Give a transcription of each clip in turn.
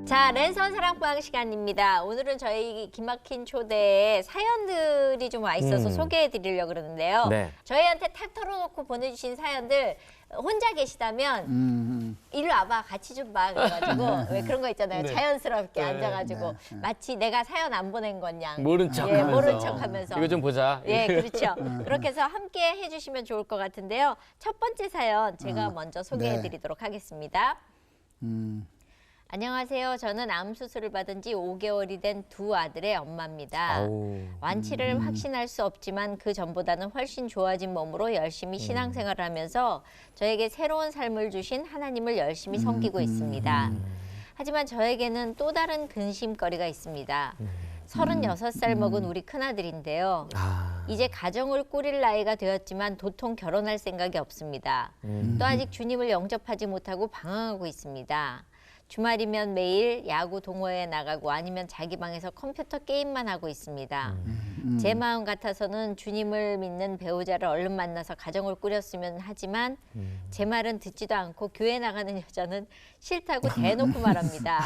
자, 랜선 사랑방 시간입니다. 오늘은 저희 기막힌 초대에 사연들이 좀 와 있어서 소개해 드리려고 그러는데요. 네. 저희한테 탁 털어놓고 보내주신 사연들 혼자 계시다면 이리 와봐, 같이 좀 봐. 그래가지고 왜 그런 거 있잖아요. 네. 자연스럽게 네. 앉아가지고 마치 내가 사연 안 보낸 건 양. 모른 척하면서. 모른 척하면서. 이거 좀 보자. 예, 그렇죠. 그렇게 해서 함께 해주시면 좋을 것 같은데요. 첫 번째 사연 제가 먼저 소개해 드리도록 하겠습니다. 안녕하세요. 저는 암 수술을 받은 지 5개월이 된 두 아들의 엄마입니다. 아우. 완치를 확신할 수 없지만 그 전보다는 훨씬 좋아진 몸으로 열심히 신앙생활을 하면서 저에게 새로운 삶을 주신 하나님을 열심히 섬기고 있습니다. 하지만 저에게는 또 다른 근심거리가 있습니다. 36살 먹은 우리 큰아들인데요. 이제 가정을 꾸릴 나이가 되었지만 도통 결혼할 생각이 없습니다. 또 아직 주님을 영접하지 못하고 방황하고 있습니다. 주말이면 매일 야구 동호회에 나가고 아니면 자기 방에서 컴퓨터 게임만 하고 있습니다. 제 마음 같아서는 주님을 믿는 배우자를 얼른 만나서 가정을 꾸렸으면 하지만 제 말은 듣지도 않고 교회 나가는 여자는 싫다고 대놓고 말합니다.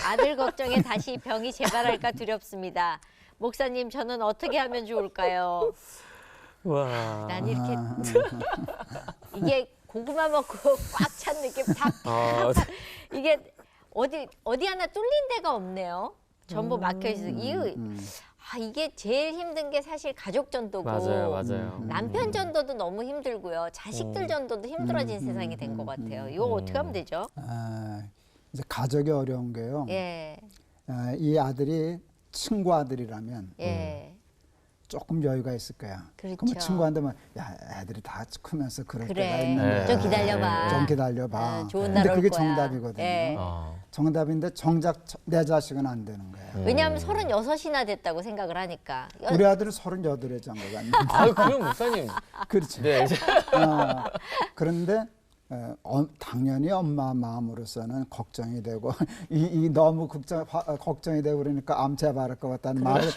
아들 걱정에 다시 병이 재발할까 두렵습니다. 목사님, 저는 어떻게 하면 좋을까요? 와. 난 이렇게 이게 고구마 먹고 꽉 찬 느낌 탁. 이게 어디 하나 뚫린 데가 없네요. 전부 막혀 있어. 이게 제일 힘든 게 사실 가족 전도고 맞아요. 남편 전도도 너무 힘들고요. 자식들 전도도 힘들어진 세상이 된 것 같아요. 이거 어떻게 하면 되죠? 이제 가족이 어려운 게요. 예. 이 아들이 친구 아들이라면 예. 조금 여유가 있을 거야. 그렇죠. 그러면 친구한테 막, 야, 애들이 다 크면서 그럴 때가 그래. 있는데 좀 기다려봐. 좀 기다려봐. 좋은 날 근데 올 그게 거야. 정답이거든요. 예. 정답인데 정작 내 자식은 안 되는 거야. 왜냐하면 36이나 됐다고 생각을 하니까. 우리 아들은 38에 장가가 있는데. 그럼 목사님. 그렇지. 네. 그런데 당연히 엄마 마음으로서는 걱정이 되고 이 너무 걱정이 되고 그러니까 암 재발할 것 같다는 말을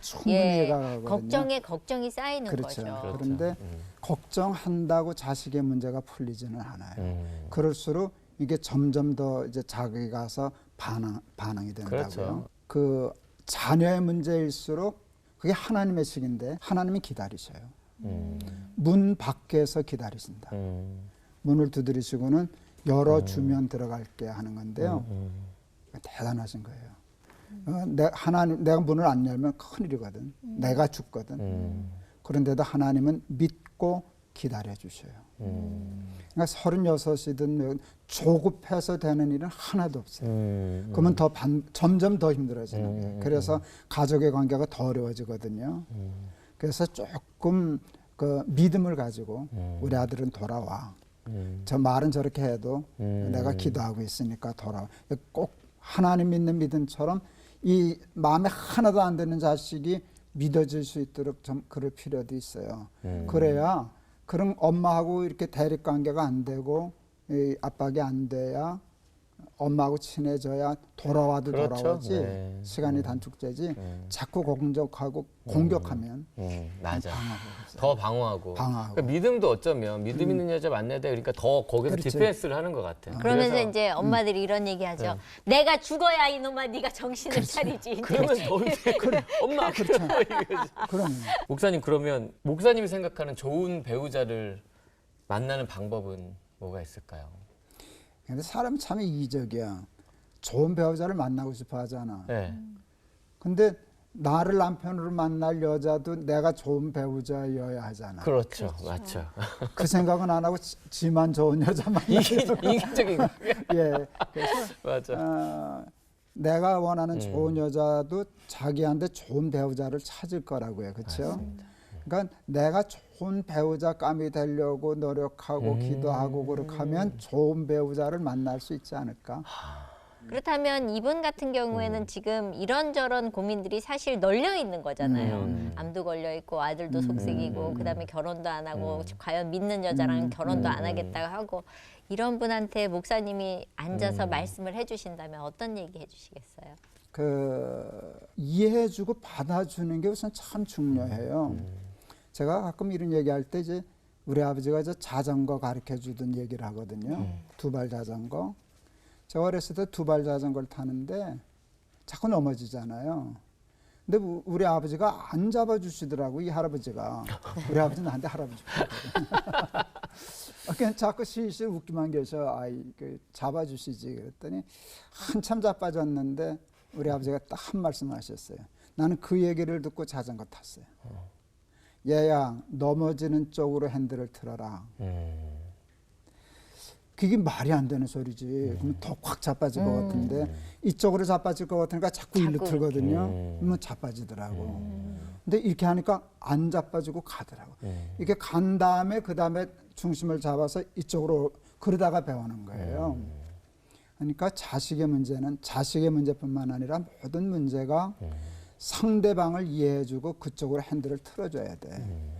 충분히 이해가 가거든요. 걱정이 쌓이는 그렇죠. 거죠. 그런데 걱정한다고 자식의 문제가 풀리지는 않아요. 그럴수록 이게 점점 더 이제 자극이 가서 반응이 된다고요. 그렇죠. 그 자녀의 문제일수록 그게 하나님의 식인데 하나님이 기다리셔요. 문 밖에서 기다리신다. 문을 두드리시고는 열어주면 들어갈게 하는 건데요. 대단하신 거예요. 내가 문을 안 열면 큰일이거든. 내가 죽거든. 그런데도 하나님은 믿고 기다려 주셔요. 그러니까 36이든 조급해서 되는 일은 하나도 없어요. 그러면 점점 더 힘들어지는 거예요. 그래서 가족의 관계가 더 어려워지거든요. 그래서 조금 그 믿음을 가지고 우리 아들은 돌아와. 저 말은 저렇게 해도 내가 기도하고 있으니까 돌아와. 꼭 하나님 믿는 믿음처럼 이 마음에 하나도 안 드는 자식이 믿어질 수 있도록 좀 그럴 필요도 있어요. 그래야 그런 엄마하고 이렇게 대립 관계가 안 되고 압박이 안 돼야 엄마하고 친해져야 돌아와도 그렇죠. 돌아오지 네. 시간이 단축되지 자꾸 공격하면 맞아. 더 방어하고. 방어하고. 그러니까 믿음도 어쩌면 믿음 있는 여자 만나야 돼. 그러니까 더 거기서 그렇지. 디펜스를 하는 것 같아요. 그러면서 그래서 이제 엄마들이 이런 얘기하죠. 내가 죽어야 이놈아 네가 정신을 차리지. 이제. 그러면 더 그래. 엄마 그렇죠. 그럼 목사님, 그러면 목사님이 생각하는 좋은 배우자를 만나는 방법은 뭐가 있을까요? 근데 사람이 참 이기적이야. 좋은 배우자를 만나고 싶어 하잖아. 네. 근데 나를 남편으로 만날 여자도 내가 좋은 배우자여야 하잖아. 그렇죠. 맞죠. 그 생각은 안 하고 지만 좋은 여자 만나고 이기적인 거. 예. 그래서 맞아. 내가 원하는 좋은 여자도 자기한테 좋은 배우자를 찾을 거라고요. 그렇죠? 그러니까 내가 좋은 배우자감이 되려고 노력하고 기도하고 그렇게 하면 좋은 배우자를 만날 수 있지 않을까? 그렇다면 이분 같은 경우에는 지금 이런저런 고민들이 사실 널려 있는 거잖아요. 암도 걸려 있고 아들도 속색이고 그다음에 결혼도 안 하고 과연 믿는 여자랑 결혼도 안 하겠다고 하고 이런 분한테 목사님이 앉아서 말씀을 해주신다면 어떤 얘기 해주시겠어요? 이해해주고 받아주는 게 우선 참 중요해요. 제가 가끔 이런 얘기할 때 이제 우리 아버지가 저 자전거 가르쳐 주던 얘기를 하거든요. 두발 자전거. 제가 어렸을 때 두발 자전거를 타는데 자꾸 넘어지잖아요. 근데 우리 아버지가 안 잡아주시더라고, 이 할아버지가. 우리 아버지는 나한테 할아버지. 그냥 자꾸 실실 웃기만 계셔. 아이, 잡아주시지. 그랬더니 한참 자빠졌는데 우리 아버지가 딱 한 말씀 하셨어요. 나는 그 얘기를 듣고 자전거 탔어요. 얘야, 넘어지는 쪽으로 핸들을 틀어라. 그게 말이 안 되는 소리지. 그러면 더 꽉 자빠질 것 같은데 이쪽으로 자빠질 것 같으니까 자꾸 일로 틀거든요. 그러면 자빠지더라고. 근데 이렇게 하니까 안 자빠지고 가더라고. 이렇게 간 다음에 그 다음에 중심을 잡아서 이쪽으로 그러다가 배우는 거예요. 그러니까 자식의 문제는 자식의 문제뿐만 아니라 모든 문제가 상대방을 이해해주고 그쪽으로 핸들을 틀어줘야 돼.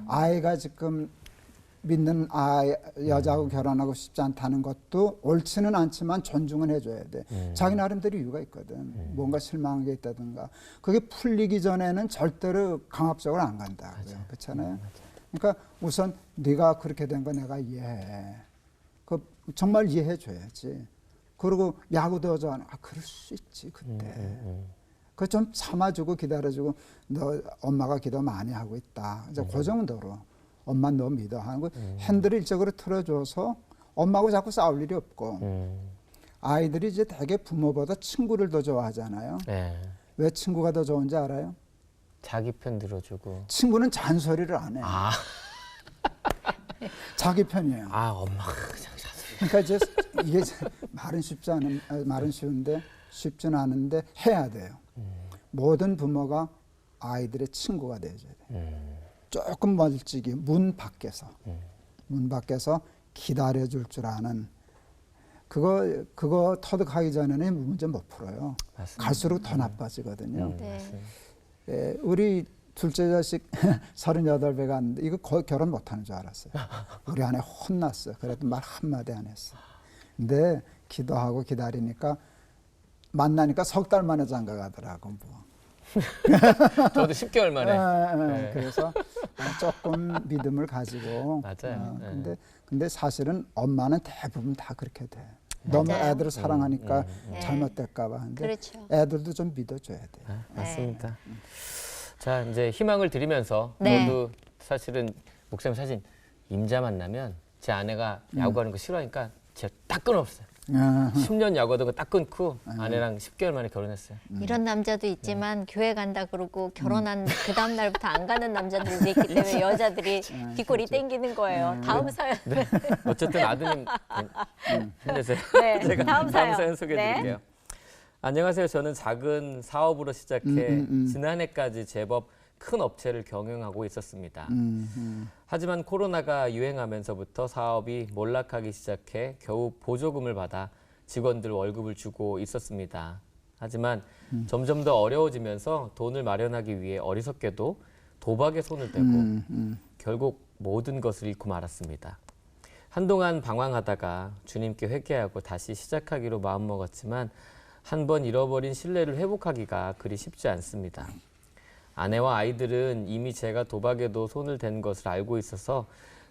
아이가 지금 믿는 여자하고 결혼하고 싶지 않다는 것도 옳지는 않지만 존중은 해줘야 돼. 자기 나름대로 이유가 있거든. 뭔가 실망한 게 있다든가. 그게 풀리기 전에는 절대로 강압적으로 안 간다. 그렇잖아요. 그러니까 우선 네가 그렇게 된 거 내가 이해해. 그 정말 이해해 줘야지. 그리고 야구도 좋아하는 그럴 수 있지 그때. 그 좀 참아주고 기다려주고 너 엄마가 기도 많이 하고 있다. 이제 그 정도로. 엄마 너 믿어 하고 핸들을 일적으로 틀어줘서 엄마하고 자꾸 싸울 일이 없고 아이들이 이제 대개 부모보다 친구를 더 좋아하잖아요. 네. 왜 친구가 더 좋은지 알아요? 자기 편 들어주고. 친구는 잔소리를 안 해. 아, 자기 편이에요. 아 엄마가 그냥 잔소리. 그러니까 이제 이게 말은 쉬운데 쉽지는 않은데 해야 돼요. 모든 부모가 아이들의 친구가 돼줘야 돼요. 조금 멀찍이 문 밖에서 기다려줄 줄 아는 그거 터득하기 전에는 문제 못 풀어요. 맞습니다. 갈수록 더 나빠지거든요. 네. 우리 둘째 자식 38배 갔는데 이거 거의 결혼 못하는 줄 알았어요. 우리 아내 혼났어. 그래도 말 한마디 안 했어. 근데 기도하고 기다리니까 만나니까 석 달 만에 장가 가더라고. 뭐. 저도 10개월 만에. 네. 그래서 조금 믿음을 가지고. 맞아요. 근데 사실은 엄마는 대부분 다 그렇게 돼. 너무 맞아요. 애들을 사랑하니까 네. 잘못될까 봐 하는데 그렇죠. 애들도 좀 믿어줘야 돼. 아, 맞습니다. 자, 이제 희망을 드리면서 네. 저도 사실은 목사님 사실 임자 만나면 제 아내가 야구하는 거 싫어하니까 제가 딱 끊었어요. 10년 야구하던 거 딱 끊고 아내랑 10개월 만에 결혼했어요. 이런 남자도 있지만 교회 간다 그러고 결혼한 그 다음 날부터 안 가는 남자들도 있기 때문에 여자들이 뒷골이 땡기는 거예요. 다음 사연. 네. 어쨌든 아드님 힘내세요. 네, 제가 다음 사연. 소개해드릴게요. 안녕하세요. 저는 작은 사업으로 시작해 지난해까지 제법 큰 업체를 경영하고 있었습니다. 하지만 코로나가 유행하면서부터 사업이 몰락하기 시작해 겨우 보조금을 받아 직원들 월급을 주고 있었습니다. 하지만 점점 더 어려워지면서 돈을 마련하기 위해 어리석게도 도박에 손을 대고 결국 모든 것을 잃고 말았습니다. 한동안 방황하다가 주님께 회개하고 다시 시작하기로 마음먹었지만 한 번 잃어버린 신뢰를 회복하기가 그리 쉽지 않습니다. 아내와 아이들은 이미 제가 도박에도 손을 댄 것을 알고 있어서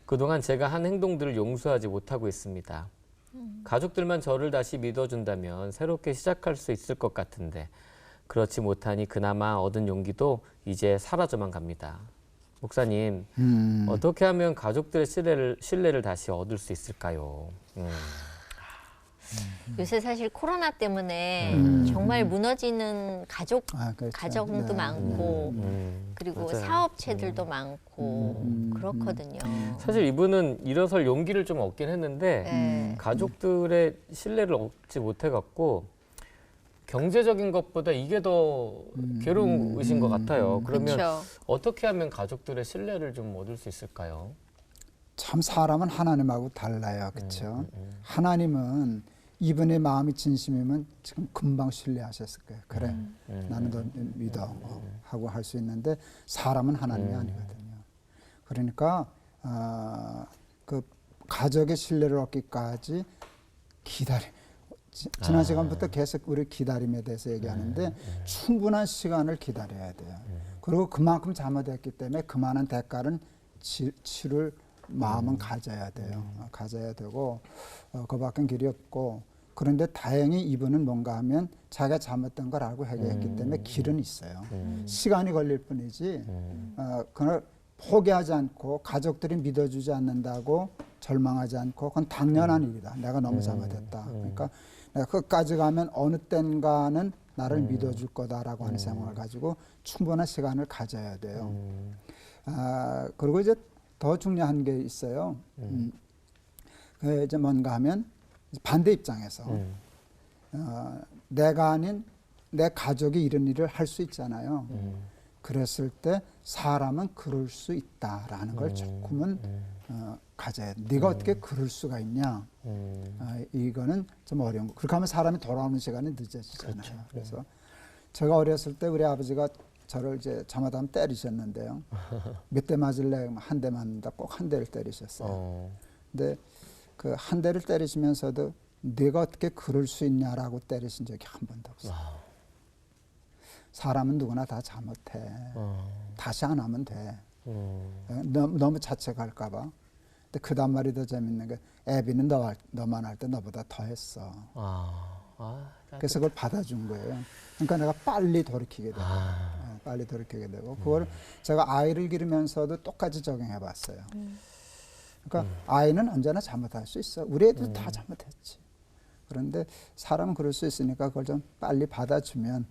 그동안 제가 한 행동들을 용서하지 못하고 있습니다. 가족들만 저를 다시 믿어준다면 새롭게 시작할 수 있을 것 같은데 그렇지 못하니 그나마 얻은 용기도 이제 사라져만 갑니다. 목사님, 어떻게 하면 가족들의 신뢰를 다시 얻을 수 있을까요? 요새 사실 코로나 때문에 정말 무너지는 그렇죠. 가정도 네. 많고 그리고 맞아요. 사업체들도 많고 그렇거든요. 사실 이분은 일어설 용기를 좀 얻긴 했는데 네. 가족들의 신뢰를 얻지 못해갖고 경제적인 것보다 이게 더 괴로우신 것 같아요. 그러면 그렇죠. 어떻게 하면 가족들의 신뢰를 좀 얻을 수 있을까요? 참 사람은 하나님하고 달라요. 그렇죠? 하나님은 이분의 마음이 진심이면 지금 금방 신뢰하셨을 거예요. 그래, 나는 너 믿어 하고 할 수 있는데 사람은 하나님이 아니거든요. 그러니까 그 가족의 신뢰를 얻기까지 지난 시간부터 계속 우리 기다림에 대해서 얘기하는데 충분한 시간을 기다려야 돼요. 그리고 그만큼 잘못했기 때문에 그만한 대가를 치를 마음은 가져야 돼요. 가져야 되고 그밖엔 길이 없고 그런데 다행히 이분은 뭔가 하면 자기가 잘못된 걸 알고 해결했기 때문에 길은 있어요. 시간이 걸릴 뿐이지 그걸 포기하지 않고 가족들이 믿어주지 않는다고 절망하지 않고 그건 당연한 일이다. 내가 너무 잘못했다. 그러니까 내가 끝까지 가면 어느 땐가는 나를 믿어줄 거다라고 하는 생각을 가지고 충분한 시간을 가져야 돼요. 그리고 이제 더 중요한 게 있어요. 그 이제 뭔가 하면 반대 입장에서 내가 아닌 내 가족이 이런 일을 할 수 있잖아요. 그랬을 때 사람은 그럴 수 있다라는 걸 조금은 가져야 돼. 네가 어떻게 그럴 수가 있냐. 이거는 좀 어려운 거. 그렇게 하면 사람이 돌아오는 시간이 늦어지잖아요. 그렇죠. 그래서 제가 어렸을 때 우리 아버지가 저를 이제 잘못하면 때리셨는데요. 몇 대 맞을래? 한 대 맞는다. 꼭 한 대를 때리셨어요. 근데 그 한 대를 때리시면서도 네가 어떻게 그럴 수 있냐라고 때리신 적이 한 번도 없어요. 사람은 누구나 다 잘못해. 다시 안 하면 돼. 너무 자책할까 봐. 근데 그 다음 말이 더 재밌는 게 애비는 너만 할 때 너보다 더 했어. 그래서 그걸 받아준 거예요. 그러니까 내가 빨리 돌이키게 되고 빨리 돌이키게 되고 그걸 제가 아이를 기르면서도 똑같이 적용해 봤어요. 그러니까 아이는 언제나 잘못할 수 있어. 우리 애도 다 잘못했지. 그런데 사람은 그럴 수 있으니까 그걸 좀 빨리 받아주면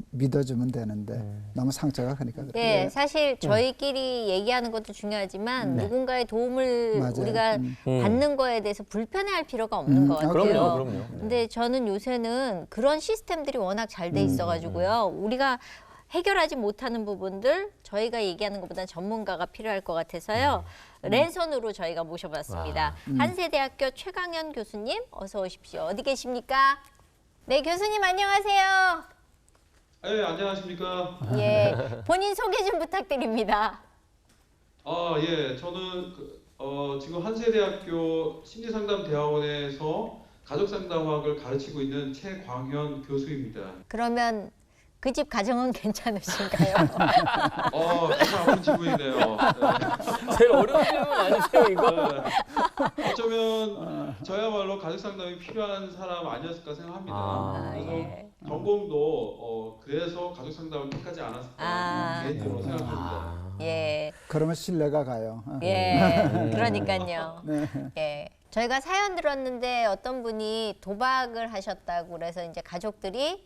믿어주면 되는데 너무 상처가 크니까 그래요. 네, 사실 저희끼리 얘기하는 것도 중요하지만 누군가의 도움을 맞아요. 우리가 받는 거에 대해서 불편해할 필요가 없는 것 같아요. 그럼요. 근데 저는 요새는 그런 시스템들이 워낙 잘 돼 있어가지고요. 우리가 해결하지 못하는 부분들 저희가 얘기하는 것보다 전문가가 필요할 것 같아서요. 랜선으로 저희가 모셔봤습니다. 한세대학교 최강현 교수님 어서 오십시오. 어디 계십니까? 네, 교수님 안녕하세요. 네, 안녕하십니까. 예, 본인 소개 좀 부탁드립니다. 예, 저는 지금 한세대학교 심리상담대학원에서 가족상담학을 가르치고 있는 최광현 교수입니다. 그러면 그 집 가정은 괜찮으신가요? 정말 아픈 질문이네요. 네. 제일 어려운 질문 아니세요 이거? 어쩌면 저야말로 가족상담이 필요한 사람 아니었을까 생각합니다. 그래서 예. 전공도 그래서 가족상담을 택하지 않았을까 개인적으로 생각합니다. 예, 그러면 신뢰가 가요. 예, 그러니까요. 예, 저희가 사연 들었는데 어떤 분이 도박을 하셨다고 그래서 이제 가족들이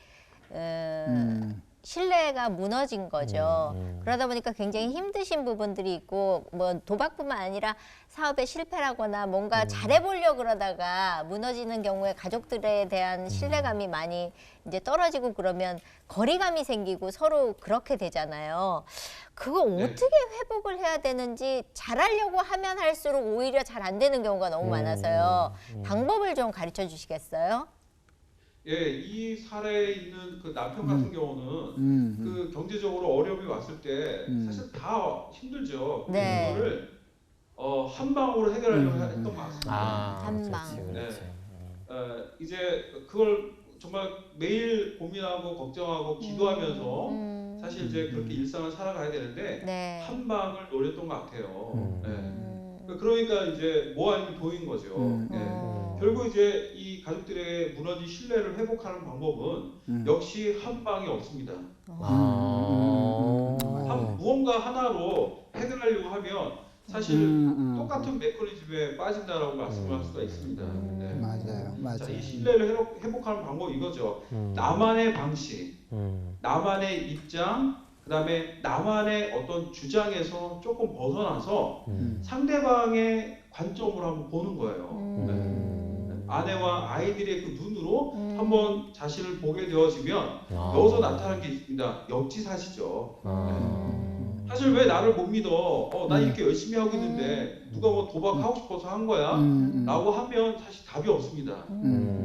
신뢰가 무너진 거죠. 그러다 보니까 굉장히 힘드신 부분들이 있고 뭐 도박뿐만 아니라 사업에 실패하거나 뭔가 잘해보려고 그러다가 무너지는 경우에 가족들에 대한 신뢰감이 많이 이제 떨어지고 그러면 거리감이 생기고 서로 그렇게 되잖아요. 그거 어떻게 회복을 해야 되는지 잘하려고 하면 할수록 오히려 잘 안 되는 경우가 너무 많아서요. 방법을 좀 가르쳐 주시겠어요? 예, 이 사례에 있는 그 남편 같은 경우는 그 경제적으로 어려움이 왔을 때 사실 다 힘들죠. 네. 그거를 한 방으로 해결하려고 했던 것 같습니다. 한 방. 그렇지. 이제 그걸 정말 매일 고민하고 걱정하고 기도하면서 사실 이제 그렇게 일상을 살아가야 되는데 네. 한 방을 노렸던 것 같아요. 그러니까 이제 뭐 아니면 도인 거죠. 결국 이제 이 가족들의 무너진 신뢰를 회복하는 방법은 역시 한 방이 없습니다. 무언가 하나로 해결하려고 하면 사실 똑같은 메커니즘에 빠진다라고 말씀을 할 수가 있습니다. 네. 맞아요. 자, 이 신뢰를 회복하는 방법이 이거죠. 나만의 방식, 나만의 입장, 그다음에 나만의 어떤 주장에서 조금 벗어나서 상대방의 관점으로 한번 보는 거예요. 아내와 아이들의 그 눈으로 한번 자신을 보게 되어지면 여기서 나타나는 게 있습니다. 역지사지죠. 사실 왜 나를 못 믿어? 난 이렇게 열심히 하고 있는데 누가 뭐 도박하고 싶어서 한 거야? 라고 하면 사실 답이 없습니다.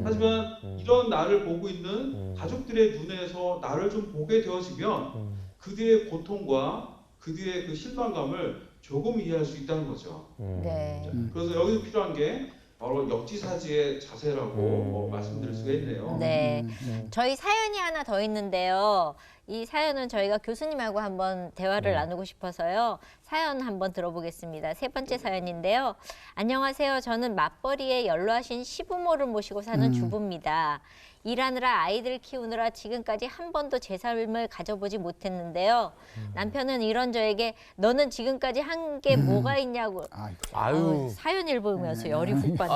하지만 이런 나를 보고 있는 가족들의 눈에서 나를 좀 보게 되어지면 그들의 고통과 그들의 그 실망감을 조금 이해할 수 있다는 거죠. 네. 그래서 여기서 필요한 게 바로 역지사지의 자세라고 말씀드릴 수가 있네요. 네. 저희 사연이 하나 더 있는데요. 이 사연은 저희가 교수님하고 한번 대화를 나누고 싶어서요. 사연 한번 들어보겠습니다. 세 번째 사연인데요. 안녕하세요. 저는 맞벌이에 연로하신 시부모를 모시고 사는 주부입니다. 일하느라 아이들 키우느라 지금까지 한 번도 제 삶을 가져보지 못했는데요. 남편은 이런 저에게 너는 지금까지 한 게 뭐가 있냐고. 아유. 사연 읽으면서 열이 훅 받네.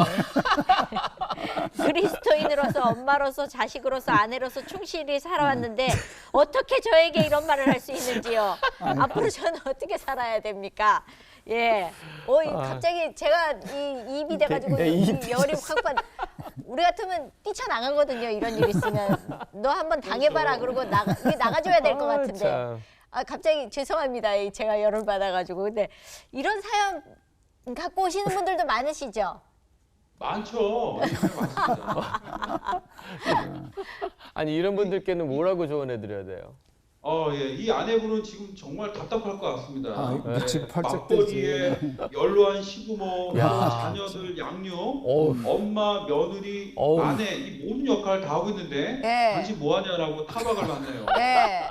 그리스도인으로서 엄마로서 자식으로서 아내로서 충실히 살아왔는데 어떻게 저에게 이런 말을 할 수 있는지요. 앞으로 저는 어떻게 살아야 됩니까? 예. 갑자기 제가 이 입이 돼가지고 이 열이 확 받. 우리 같으면 뛰쳐나가거든요. 이런 일 있으면. 너 한번 당해봐라. 그러고 나가줘야 될 것 같은데. 참. 갑자기 죄송합니다. 제가 열을 받아가지고. 근데 이런 사연 갖고 오시는 분들도 많으시죠? 많죠. 많습니다. 아니 이런 분들께는 뭐라고 조언해 드려야 돼요? 예. 이 아내분은 지금 정말 답답할 것 같습니다. 미칠 팔짝 맞벌이에 연로한 시부모, 야. 자녀들 양육, 어우. 엄마, 며느리, 어우. 아내 이 모든 역할을 다 하고 있는데 네. 당신 뭐하냐라고 타박을 받네요. 네.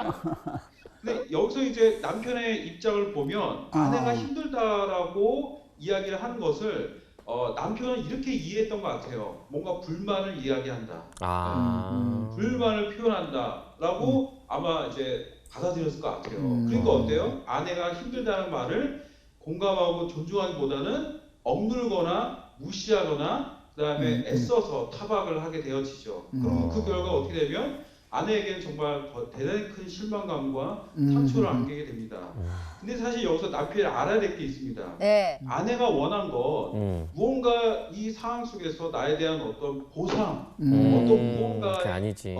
근데 여기서 이제 남편의 입장을 보면 아내가 힘들다라고 이야기를 하는 것을 남편은 이렇게 이해했던 것 같아요. 뭔가 불만을 이야기한다. 불만을 표현한다라고 아마 이제 받아들였을 것 같아요. 그러니까 어때요? 아내가 힘들다는 말을 공감하고 존중하기보다는 억누르거나 무시하거나 그다음에 애써서 타박을 하게 되어지죠. 그러면 그 결과 어떻게 되면 아내에게는 정말 더 대단히 큰 실망감과 상처를 안기게 됩니다. 근데 사실 여기서 남편이 알아야 될 게 있습니다. 네. 아내가 원한 건 무언가 이 상황 속에서 나에 대한 어떤 보상, 어떤 무언가 그게 아니지.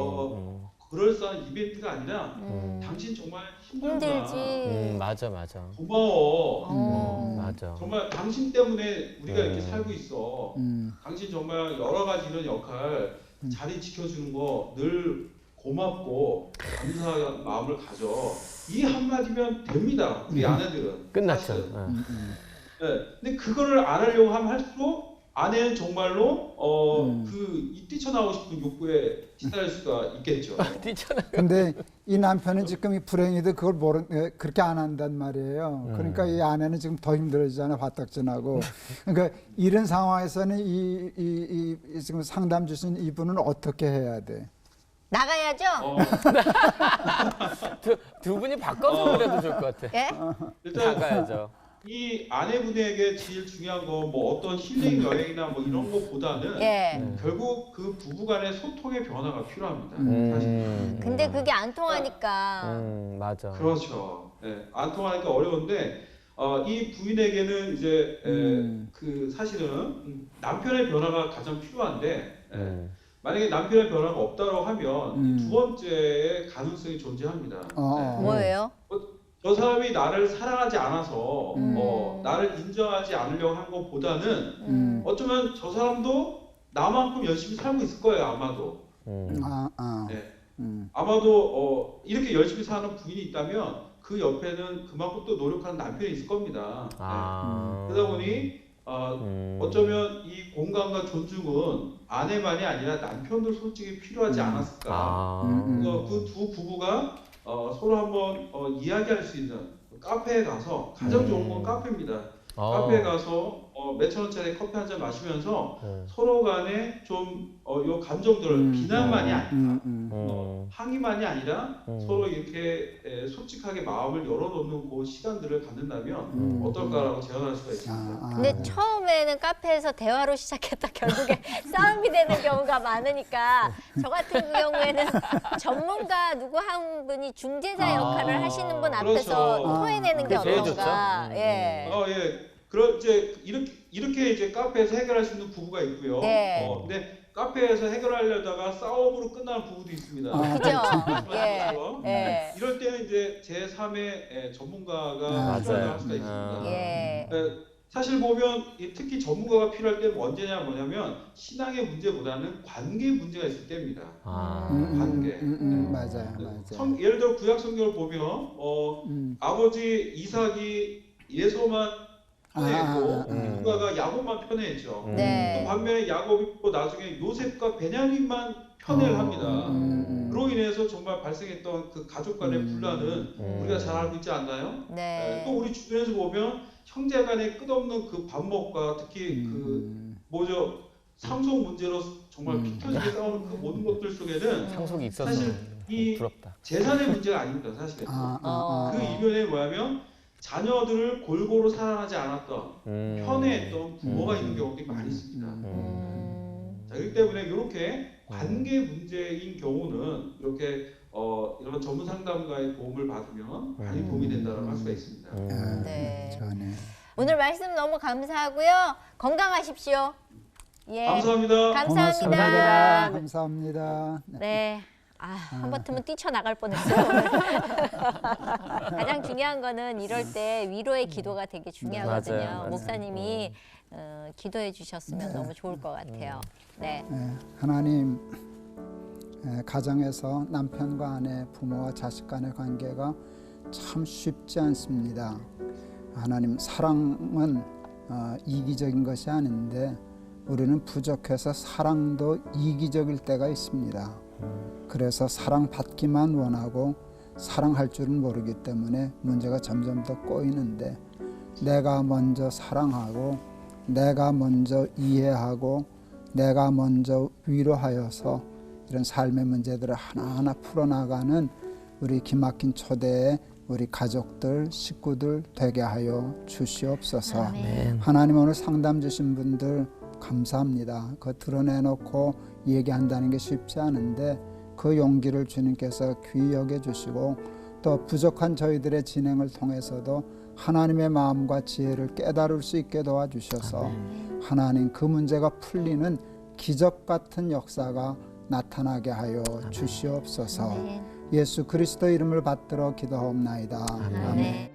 그럴싸한 이벤트가 아니라 당신 정말 힘들구나. 힘들지. 맞아. 고마워. 맞아. 정말 당신 때문에 우리가 이렇게 살고 있어. 당신 정말 여러 가지 이런 역할 자리 지켜주는 거 늘 고맙고 감사한 마음을 가져. 이 한마디면 됩니다. 우리 아내들은. 끝났죠. 사실은. 네. 근데 그거를 안 하려고 하면 할수록 아내는 정말로 이 뛰쳐나오고 싶은 욕구에 시달릴 수가 있겠죠. 뛰쳐나. 근데 이 남편은 지금 이 불행히도 그걸 그렇게 안 한단 말이에요. 그러니까 이 아내는 지금 더 힘들어지잖아요. 화딱지나고. 그러니까 이런 상황에서는 이 지금 상담 주신 이분은 어떻게 해야 돼? 나가야죠? 두 분이 바꿔서 그래도 좋을 것 같아. 예? 일단 나가야죠. 이 아내분에게 제일 중요한 건 뭐 어떤 힐링 여행이나 뭐 이런 것보다는 예. 결국 그 부부간의 소통의 변화가 필요합니다. 사실. 근데 그게 안 통하니까. 맞아. 그렇죠. 예, 안 통하니까 어려운데 이 부인에게는 이제 그 사실은 남편의 변화가 가장 필요한데 만약에 남편의 변화가 없다고 하면 두 번째의 가능성이 존재합니다. 뭐예요? 저 사람이 나를 사랑하지 않아서 나를 인정하지 않으려고 한 것보다는 어쩌면 저 사람도 나만큼 열심히 살고 있을 거예요. 아마도. 네. 아마도 이렇게 열심히 사는 부인이 있다면 그 옆에는 그만큼 또 노력하는 남편이 있을 겁니다. 네. 그러다 보니 어쩌면 이 공감과 존중은 아내만이 아니라 남편도 솔직히 필요하지 않았을까. 그래서 그 두 부부가 서로 한번 이야기할 수 있는 카페에 가서 가장 좋은 건 카페입니다. 카페에 가서 몇천 원짜리 커피 한 잔 마시면서 서로 간에 좀 요 감정들을 비난만이 아니라 항의만이 아니라 서로 이렇게 솔직하게 마음을 열어놓는 그 시간들을 갖는다면 어떨까라고 제안할 수가 있습니다. 근데 처음에는 카페에서 대화로 시작했다 결국에 싸움이 되는 경우가 많으니까 저 같은 경우에는 전문가 누구 한 분이 중재자 역할을 하시는 분 앞에서 그렇죠. 토해내는 게 제일 어떤가. 좋죠. 예. 그럼 이제 이렇게 이제 카페에서 해결할 수 있는 부부가 있고요. 네. 근데 카페에서 해결하려다가 싸움으로 끝나는 부부도 있습니다. 그죠? 말씀하신 예. 이럴 때는 이제 제3의 전문가가 맞아요. 필요할 수가 있습니다. 예. 사실 보면 특히 전문가가 필요할 때는 언제냐 뭐냐면 신앙의 문제보다는 관계 문제가 있을 때입니다. 관계. 맞아요. 예를 들어 구약 성경을 보면 아버지 이삭이 예서만 편애했고 누가가 야곱만 편애했죠. 네. 또 반면에 야곱이 또 나중에 요셉과 베냐민만 편애를 합니다. 그로 인해서 정말 발생했던 그 가족 간의 분란은 우리가 잘 알고 있지 않나요? 네. 또 우리 주변에서 보면 형제 간의 끝없는 그 반목과 특히 상속 문제로 정말 피 터지게 싸우는 그 모든 것들 속에는 상속이 있어서 사실 이 부럽다. 재산의 문제가 아닙니다. 사실은 그 이면에 뭐냐면 자녀들을 골고루 사랑하지 않았던 편애했던 부모가 있는 경우도 많이 있습니다. 자, 그렇기 때문에 이렇게 관계 문제인 경우는 이렇게 이런 전문 상담가의 도움을 받으면 많이 도움이 된다고 할 수가 있습니다. 네. 전에 오늘 말씀 너무 감사하고요. 건강하십시오. 예. 감사합니다. 감사합니다. 감사합니다. 네. 한 버튼은 뛰쳐나갈 뻔했어요. 가장 중요한 거는 이럴 때 위로의 기도가 되게 중요하거든요. 맞아요. 목사님이 기도해 주셨으면 너무 좋을 것 같아요. 네. 하나님, 가정에서 남편과 아내, 부모와 자식 간의 관계가 참 쉽지 않습니다. 하나님, 사랑은 이기적인 것이 아닌데 우리는 부족해서 사랑도 이기적일 때가 있습니다. 그래서 사랑받기만 원하고 사랑할 줄은 모르기 때문에 문제가 점점 더 꼬이는데, 내가 먼저 사랑하고 내가 먼저 이해하고 내가 먼저 위로하여서 이런 삶의 문제들을 하나하나 풀어나가는 우리 기막힌 초대의 우리 가족들, 식구들 되게 하여 주시옵소서. 아멘. 하나님, 오늘 상담 주신 분들 감사합니다. 그거 드러내놓고 얘기한다는 게 쉽지 않은데 그 용기를 주님께서 귀히 여겨주시고 또 부족한 저희들의 진행을 통해서도 하나님의 마음과 지혜를 깨달을 수 있게 도와주셔서 하나님, 그 문제가 풀리는 기적 같은 역사가 나타나게 하여 주시옵소서. 예수 그리스도 이름을 받들어 기도하옵나이다. 아멘.